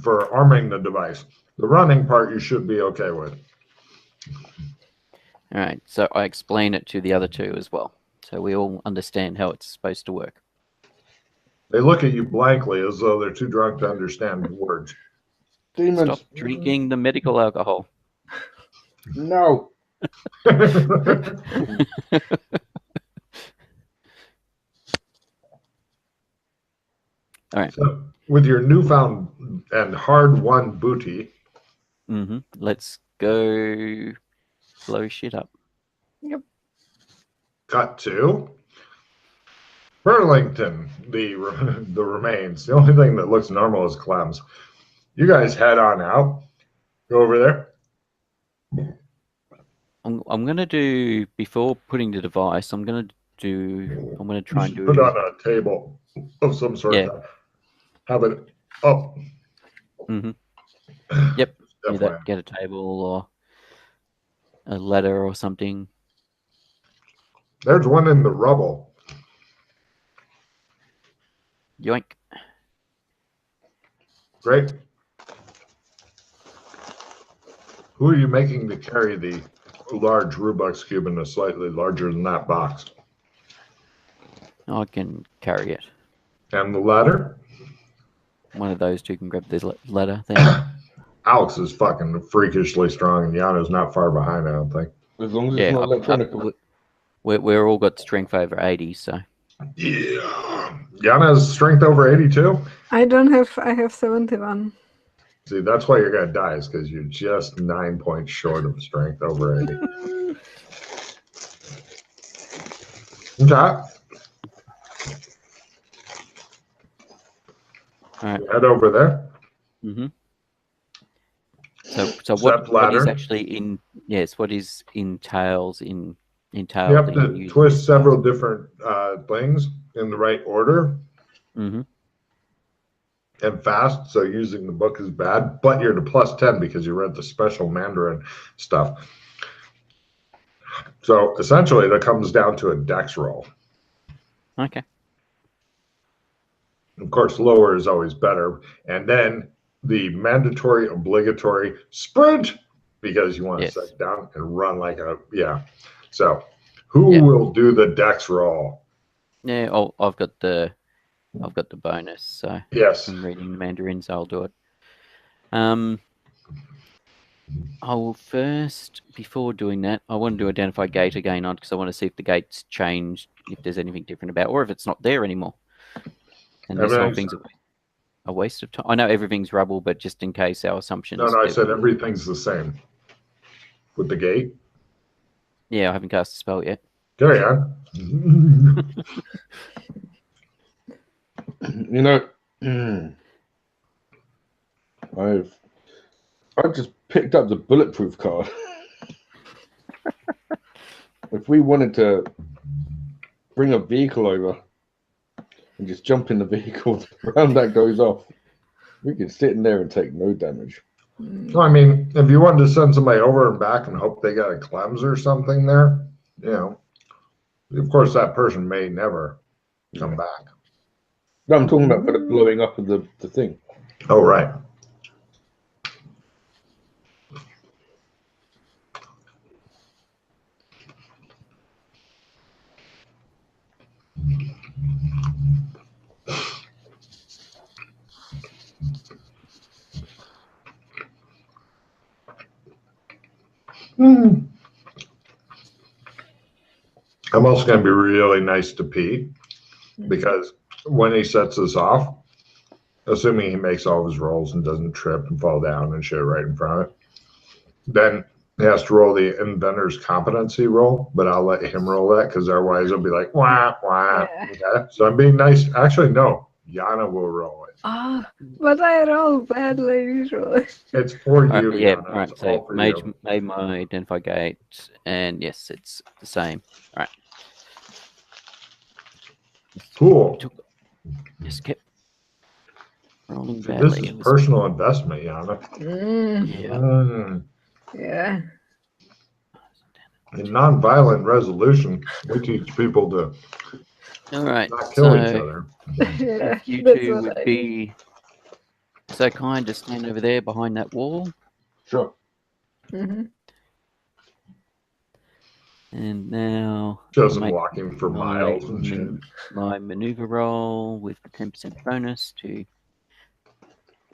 for arming the device. The running part you should be okay with. All right, so I explain it to the other two as well, so we all understand how it's supposed to work. They look at you blankly as though they're too drunk to understand words. Demons. Stop drinking the medical alcohol. No. All right. So, with your newfound and hard-won booty, Let's go blow shit up. cut to Burlington, the remains. The only thing that looks normal is Clem's. You guys head on out. Go over there. I'm gonna do, before putting the device, I'm gonna try You and should do. put on a table of some sort. Yeah. Have it up. Yep. Definitely. Either get a table or a ladder or something. There's one in the rubble. Yoink. Great. Who are you making to carry the large Rubik's Cube in a slightly larger than that box? I can carry it. And the ladder? One of those two can grab the ladder thing. Alex is fucking freakishly strong, and Yano's not far behind, I don't think. As long as it's Yeah, not electronic. we're all got strength over 80, so. Yeah. Yana's strength over 82? I don't have. I have 71. See, that's why you're going to die, is because you're just 9 points short of strength over 80. Okay. All right. Head over there. So Step what ladder. is actually in? Yes, what is entailed You have to using twist this several different things in the right order device? and fast. So using the book is bad, but you're to plus 10 because you read the special Mandarin stuff. So essentially, that comes down to a dex roll. Okay. Of course, lower is always better. And then the mandatory, obligatory sprint, because you want to sit down and run like a, So who will do the dex roll? Yeah, I've got the bonus, so Yes. I'm reading the Mandarin, so I'll do it. I will first, before doing that, I want to identify gate again on because I want to see if the gate's changed, if there's anything different about, or if it's not there anymore. And this whole thing's a waste of time. I know everything's rubble, but just in case our assumption is. No, I said everything's the same with the gate. Yeah, I haven't cast a spell yet. Carry on. You know, I've just picked up the bulletproof card. If we wanted to bring a vehicle over and just jump in the vehicle, the round that goes off, we could sit in there and take no damage. Well, I mean, if you wanted to send somebody over and back and hope they got a Clems or something there, of course that person may never come back. No, I'm talking about the blowing up of the thing. Oh, right. I'm also going to be really nice to Pete because when he sets this off, assuming he makes all of his rolls and doesn't trip and fall down and shit right in front of it, then He has to roll the inventor's competency roll, but I'll let him roll that because otherwise it'll be like, wah, wah. Yeah. Okay? So I'm being nice. Actually, no. Yana will roll it. Ah, but I roll badly usually. It's for you, Yeah, Yana. all right. It's So all for made you. my identify gate, and yes, it's the same. All right. Cool. Just kept rolling See, badly. this is It was, personal investment, Yana. yeah. Yeah. In nonviolent resolution, we teach people to All right. not kill each So other. Yeah. if you That's two what would I do. be so kind to stand over there behind that wall, Sure. Mhm. and now Just I'll make walking for my miles and shit. my maneuver roll with the 10% bonus to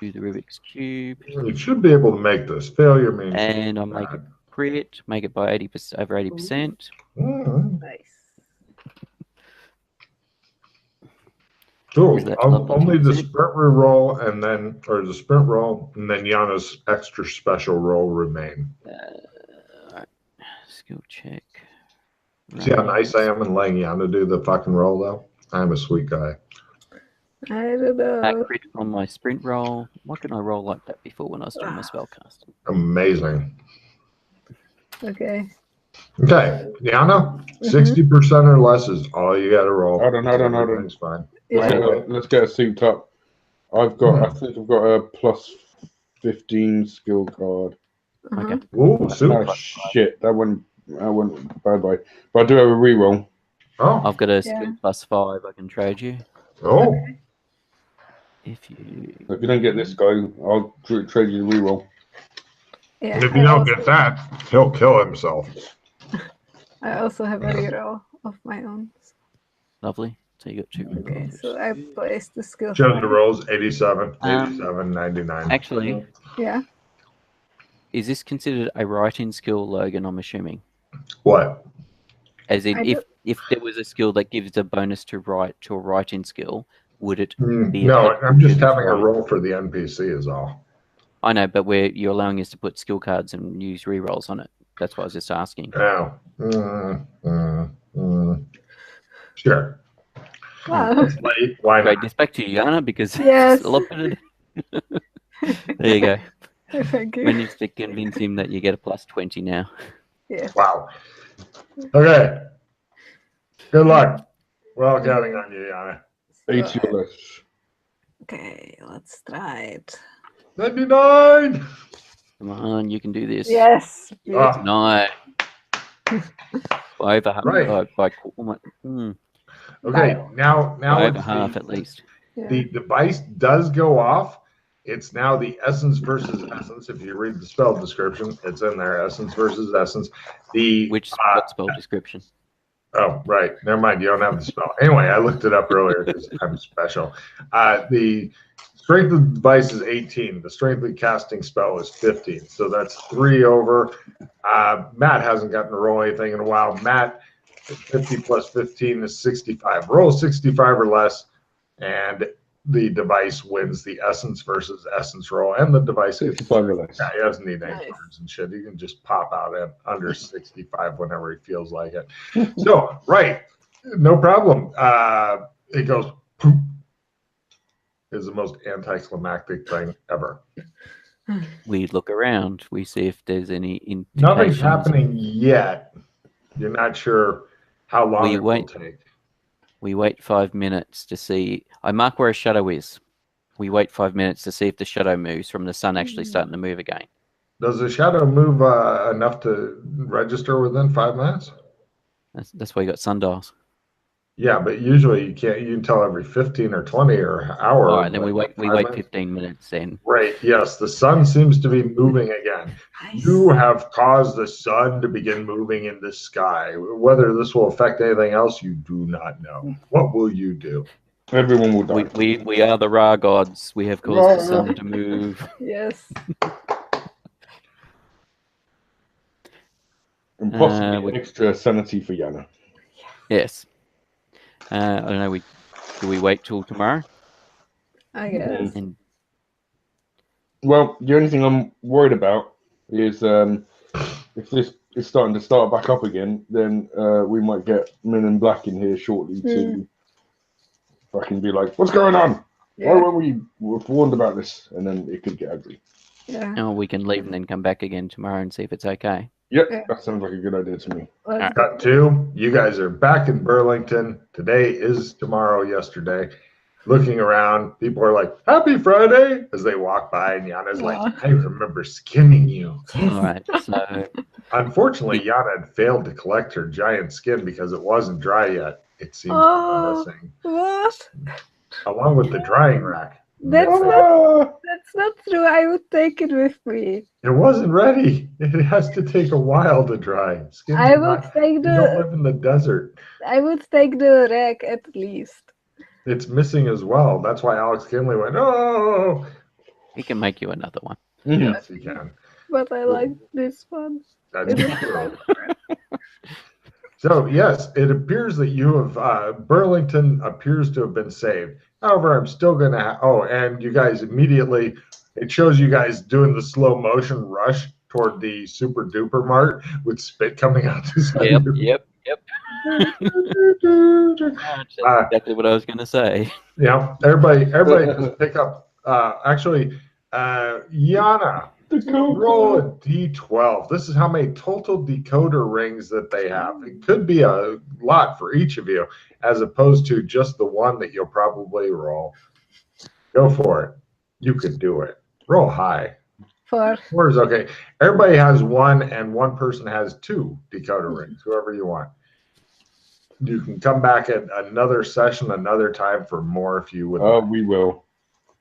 do the Rubik's Cube, You should be able to make this. Failure means and I'll make a crit, make it by 80%, over 80%. Nice. Cool. So that's lovely Only the 10%. sprint roll and then, or the sprint roll, and then Yana's extra special roll remain. All right. Skill check. See how nice I Right. am in letting Yana do the fucking roll, though? I'm a sweet guy. I don't know. Crit on my sprint roll. Why couldn't I roll like that before when I was doing my spellcasting? Amazing. Okay. Okay, Yana, Mhm. 60% or less is all you got to roll. Hold on. Everything's fine. Yeah. Let's get it synced up. I think I've got a plus 15 skill card. Uh-huh. Okay. Ooh, super. No, shit. That went bye-bye. But I do have a reroll. Oh, I've got a Yeah. skill +5 I can trade you. oh. If you If you don't get this guy, I'll trade you the reroll. Yeah. And if you don't get that, he'll kill himself. I also have a reroll of my own. lovely. So you got 2 Okay, rerolls. so I placed the skill. Shows the 5. rolls 87, Um, 87, 99. Actually, Yeah. is this considered a writing skill, Logan? I'm assuming. What? As in, I if there was a skill that gives a bonus to a writing skill, would it be No, applicable I'm just to this having a writing? roll for the NPC is all. I know, but you're allowing us to put skill cards and use rerolls on it. That's why I was just asking. Oh. Sure. Wow. It's late. Why Trade not? this back to you, Yana, because Yes. it's a lot better. There you go. Thank you. Managed to convince him that you get a +20 now. Yes. Wow. Okay. Good luck. Well, counting on you, Yana. 80 or less. Okay, let's try it. 99. Come on, you can do this. Yes. Ah, No. By over half. Right. By okay. Now over it's half at least. the device does go off. It's now the essence versus essence. If you read the spell description, it's in there. Essence versus essence. Which what spell description? Oh, right. Never mind. You don't have the spell. Anyway, I looked it up earlier because I'm special. The strength of the device is 18. The strength of the casting spell is 15. So that's 3 over. Matt hasn't gotten to roll anything in a while. Matt, 50 plus 15 is 65. Roll 65 or less, and the device wins the essence versus essence roll. And the device gets 65 or less. yeah, he doesn't need any Nice. cards and shit. He can just pop out at under 65 whenever he feels like it. So, right, no problem. It goes poop. Is the most anticlimactic thing ever. We look around. We see if there's any indications. Nothing's happening yet. You're not sure how long We it wait. will take. We wait 5 minutes to see. I mark where a shadow is. We wait 5 minutes to see if the shadow moves from the sun actually starting to move again. Does the shadow move enough to register within 5 minutes? That's why you got sundials. Yeah, but usually you can't. You can tell every 15 or 20 or hour. All right, then we but wait. We 5 wait minutes? 15 minutes then. Right. Yes, the sun seems to be moving again. Nice. You have caused the sun to begin moving in the sky. Whether this will affect anything else, you do not know. What will you do? Everyone will die. We are the Ra gods. We have caused the sun to move. Yes. And possibly we- extra sanity for Yana. Yes. I don't know. Do we wait till tomorrow? I guess. And Well, the only thing I'm worried about is if this is starting to start back up again, then we might get Men in Black in here shortly to fucking be like, "What's going on? Why weren't we warned about this?" And then it could get ugly. Yeah. Oh, we can leave and then come back again tomorrow and see if it's okay. Yep, Yeah. that sounds like a good idea to me. Let's Cut two. You guys are back in Burlington. Today is tomorrow, yesterday. Looking around, people are like, "Happy Friday!" as they walk by, and Yana's like, "I remember skinning you." All right. So Unfortunately, Yana had failed to collect her giant skin because it wasn't dry yet. It seems promising. What? Along with the drying rack. That's not true. I would take it with me. It wasn't ready. It has to take a while to dry. Skins I are would not- take you don't live in the desert. I would take the rack at least. It's missing as well. That's why Alex Kinley went, "Oh!" we can make you another one. Yes, he can. But I like this one. That's true. So, yes, it appears that you have, Burlington appears to have been saved. However, I'm still going to, and you guys immediately, it shows you guys doing the slow motion rush toward the super duper mart with spit coming out the side of your Yep. That's exactly what I was going to say. Yeah, everybody just pick up. Actually, Yana, roll a d12. This is how many total decoder rings that they have. It could be a lot for each of you, as opposed to just the one that you'll probably roll. Go for it. You could do it. Roll high. 4. 4 is okay. Everybody has one, and one person has 2 decoder rings, whoever you want. You can come back at another session, another time for more if you would. We will.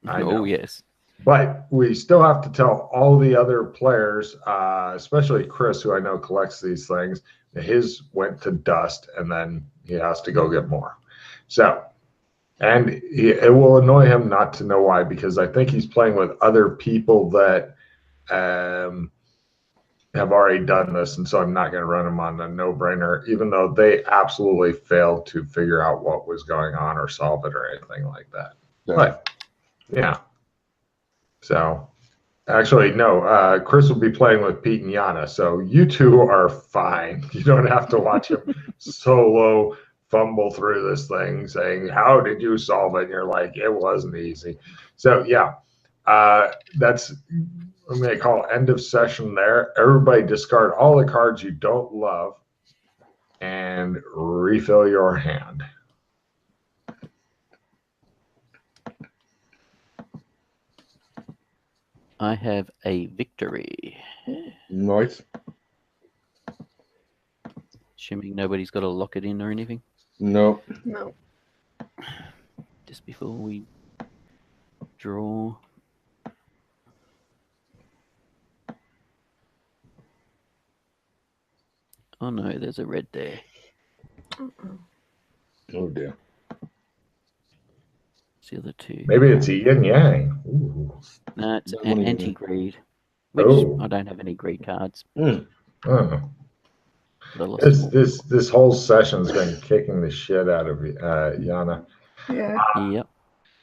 I know. Oh, yes. But we still have to tell all the other players, especially Chris, who I know collects these things, that his went to dust, and then he has to go get more. So, and it will annoy him not to know why, because I think he's playing with other people that have already done this, and so I'm not going to run them on a no-brainer, even though they absolutely failed to figure out what was going on or solve it or anything like that. Yeah. But, yeah. So, actually, no, Chris will be playing with Pete and Yana, so you two are fine. You don't have to watch him solo fumble through this thing saying, "How did you solve it?" And you're like, "It wasn't easy." So, yeah, that's... I'm going to call end of session there. Everybody discard all the cards you don't love and refill your hand. I have a victory. Nice. Assuming nobody's got to lock it in or anything. No. No. Just before we draw. Oh no, there's a red there. Oh dear. It's the other two. Maybe it's a yin yang. Ooh. No, it's That an one is- anti-greed. Which Oh. I don't have any greed cards. Oh. But I lost them all. This whole session's been kicking the shit out of Yana. Yeah. Yep.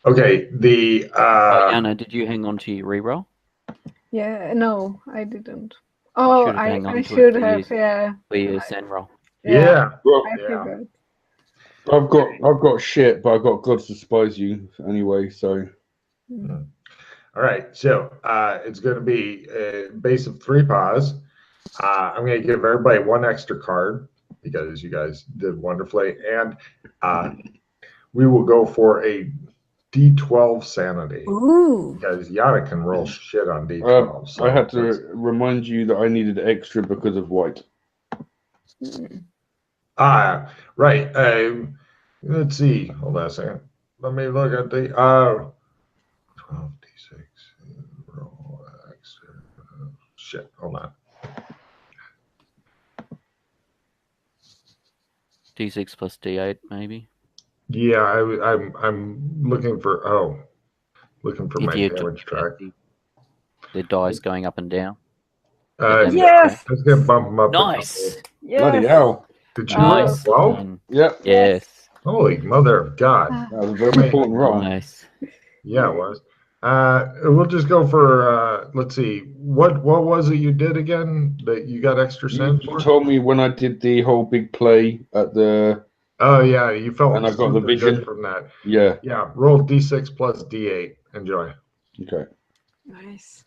Okay, the Yana, did you hang on to your reroll? Yeah. No, I didn't. Oh, should've hang on I to it should for have. years. Yeah. For your send roll? yeah. Well, I Yeah. forgot. I've got shit, but I've got Gods Despise You anyway. So All right, so it's going to be a base of 3 paws. I'm going to give everybody 1 extra card because you guys did wonderfully, and we will go for a D12 sanity Ooh. because Yana can roll shit on D12. So I had to it's- remind you that I needed extra because of white. Right. Let's see. Hold on a second. Let me look at the 12d6. Roll extra. Shit. Hold on. D6 plus D8, maybe. Yeah, I'm looking for my you damage track. The dice going up and down. Yes. Let's get bump them up. Nice. Bloody Yes. hell! Did you Nice. roll 12? done. Yep, Yes. Holy mother of God. that was a very important roll. Nice. Yeah, it was. We'll just go for let's see. What was it you did again that you got extra You cents for? told me when I did the whole big play at the, Oh yeah, you felt and I got the super vision. good from that. Yeah. Yeah, roll d6 plus d8. Enjoy. Okay, Nice.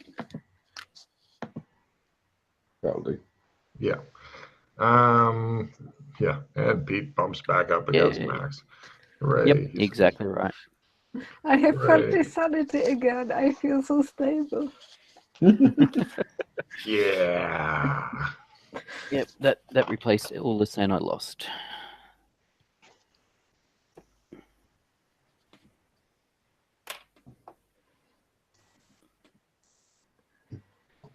that'll do. Yeah. Yeah, and Pete bumps back up against Yeah. Max. Hooray. Yep, he's- exactly right. I have Right. 30 sanity again. I feel so stable. Yeah. Yep, that replaced all the sand I lost.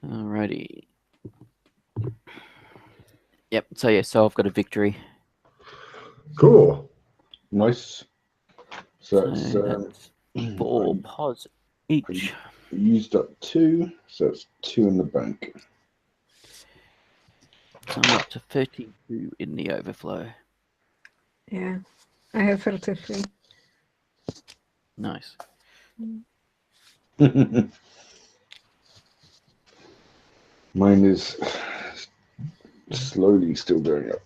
Alrighty. Yep. So yeah, so I've got a victory. Cool. Nice. So it's So that's 4 pos each. used up 2, so it's 2 in the bank. So I'm up to 32 in the overflow. Yeah, I have 33. Nice. Mine is slowly still going up.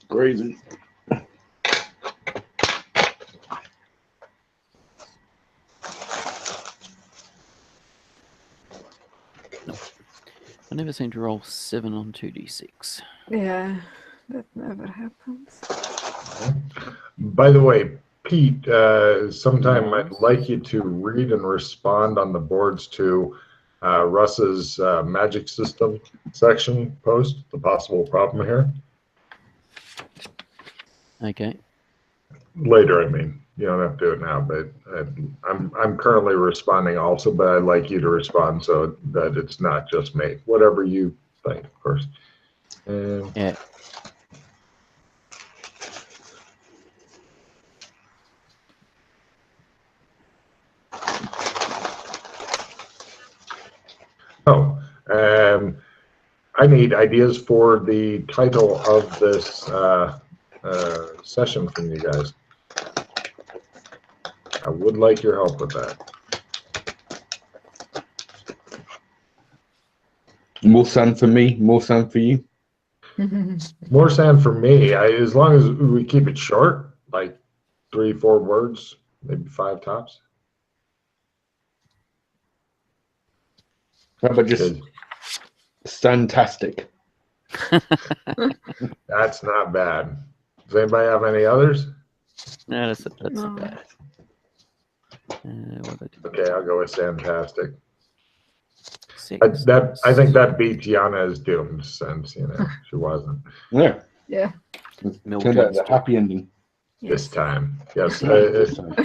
Crazy. I never seem to roll 7 on 2d6. Yeah, that never happens. By the way, Pete, sometime Yes. I'd like you to read and respond on the boards to Russ's magic system section post, the possible problem here. Okay. Later, I mean. You don't have to do it now, but I'm currently responding also, but I'd like you to respond so that it's not just me. Whatever you think, of course. And Yeah. I need ideas for the title of this session from you guys. I would like your help with that. More sand for me, more sand for you. More sand for me. As long as we keep it short, like 3-4 words, maybe 5 tops. How about just Santastic? That's not bad. Does anybody have any others? No, that's No. not bad. What did I do? Okay, I'll go with Santastic. 6. I think that beat Gianna's doomed since she wasn't Yeah. Yeah. Turned out as a happy ending. this time. Yes, This time.